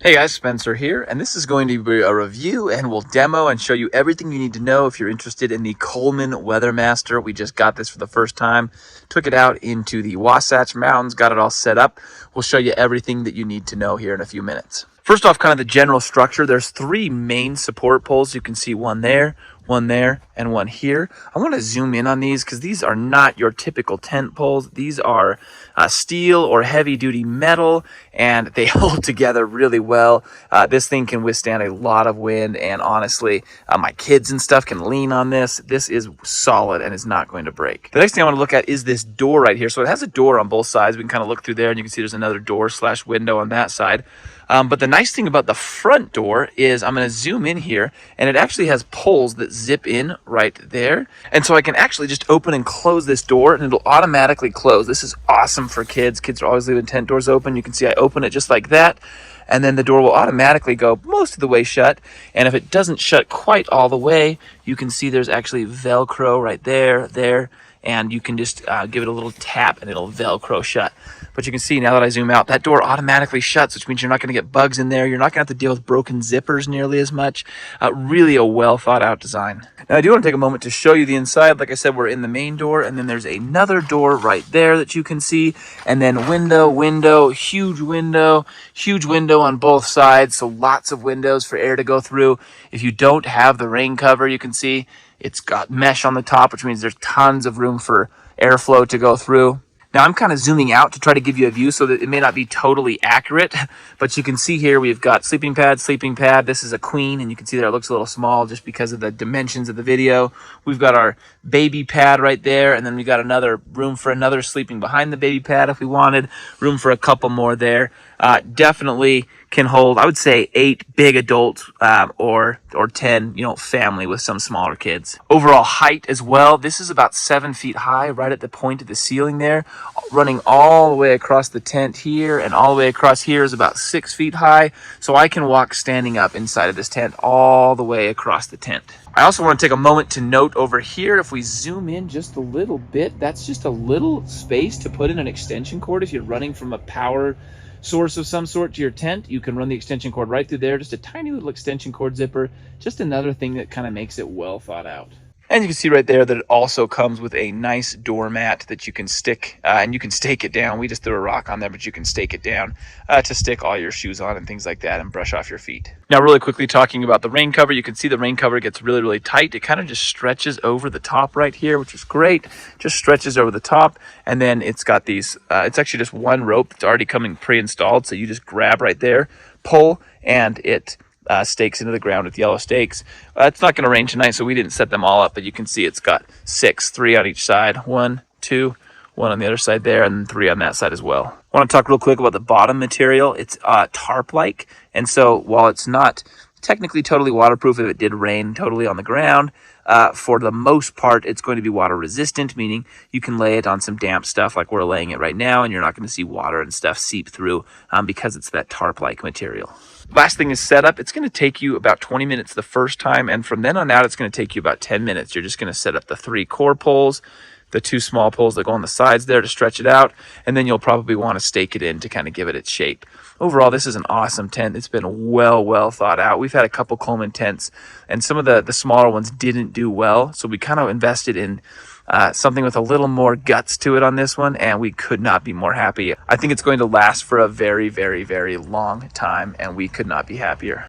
Hey guys, Spencer here, and this is going to be a review and we'll demo and show you everything you need to know if you're interested in the Coleman WeatherMaster. We just got this for the first time, took it out into the Wasatch Mountains, got it all set up. We'll show you everything that you need to know here in a few minutes. First off, kind of the general structure. There's three main support poles. You can see one there, and one here. I want to zoom in on these because these are not your typical tent poles. These are steel or heavy duty metal, and they hold together really well. This thing can withstand a lot of wind, and honestly, my kids and stuff can lean on this. This is solid and is not going to break. The next thing I want to look at is this door right here. So it has a door on both sides. We can kind of look through there and you can see there's another door / window on that side. But the nice thing about the front door is I'm going to zoom in here, and it actually has poles that zip in right there. And so I can actually just open and close this door, and it'll automatically close. This is awesome for kids. Kids are always leaving tent doors open. You can see I open it just like that, and then the door will automatically go most of the way shut. And if it doesn't shut quite all the way, you can see there's actually Velcro right there, and you can just give it a little tap and it'll Velcro shut. But you can see now that I zoom out, that door automatically shuts, which means you're not going to get bugs in there. You're not going to have to deal with broken zippers nearly as much. Really a well thought out design. Now I do want to take a moment to show you the inside. Like I said, we're in the main door, and then there's another door right there that you can see. And then window, huge window on both sides. So lots of windows for air to go through. If you don't have the rain cover, you can see it's got mesh on the top, which means there's tons of room for airflow to go through. Now I'm kind of zooming out to try to give you a view so that it may not be totally accurate, but you can see here we've got sleeping pad. This is a queen, and you can see there it looks a little small just because of the dimensions of the video. We've got our baby pad right there, and then we got another room for another sleeping behind the baby pad if we wanted, room for a couple more there. Definitely can hold, I would say, 8 big adults or 10, family with some smaller kids. Overall height as well, this is about 7 feet high right at the point of the ceiling there, running all the way across the tent here, and all the way across here is about 6 feet high. So I can walk standing up inside of this tent all the way across the tent. I also want to take a moment to note over here, if we zoom in just a little bit, that's just a little space to put in an extension cord. If you're running from a power source of some sort to your tent, you can run the extension cord right through there. Just a tiny little extension cord zipper. Just another thing that kind of makes it well thought out. And you can see right there that it also comes with a nice doormat that you can stick, and you can stake it down. We just threw a rock on there, but you can stake it down to stick all your shoes on and things like that and brush off your feet. Now, really quickly talking about the rain cover, you can see the rain cover gets really tight. It kind of just stretches over the top right here, which is great. Just stretches over the top, and then it's got these, it's actually just one rope that's already coming pre-installed, so you just grab right there, pull, and it stakes into the ground with yellow stakes. It's not going to rain tonight, so we didn't set them all up, but you can see it's got 6, 3 on each side, 1, 2, 1 on the other side there, and 3 on that side as well. I want to talk real quick about the bottom material. It's tarp-like, and so while it's not technically totally waterproof if it did rain totally on the ground, for the most part, it's going to be water resistant, meaning you can lay it on some damp stuff like we're laying it right now, and you're not going to see water and stuff seep through because it's that tarp-like material. Last thing is setup. It's going to take you about 20 minutes the first time, and from then on out, it's going to take you about 10 minutes. You're just going to set up the 3 core poles, the 2 small poles that go on the sides there to stretch it out, and then you'll probably want to stake it in to kind of give it its shape. Overall, this is an awesome tent. It's been well thought out. We've had a couple Coleman tents, and some of the smaller ones didn't do well, so we kind of invested in something with a little more guts to it on this one, and we could not be more happy. I think it's going to last for a very long time, and we could not be happier.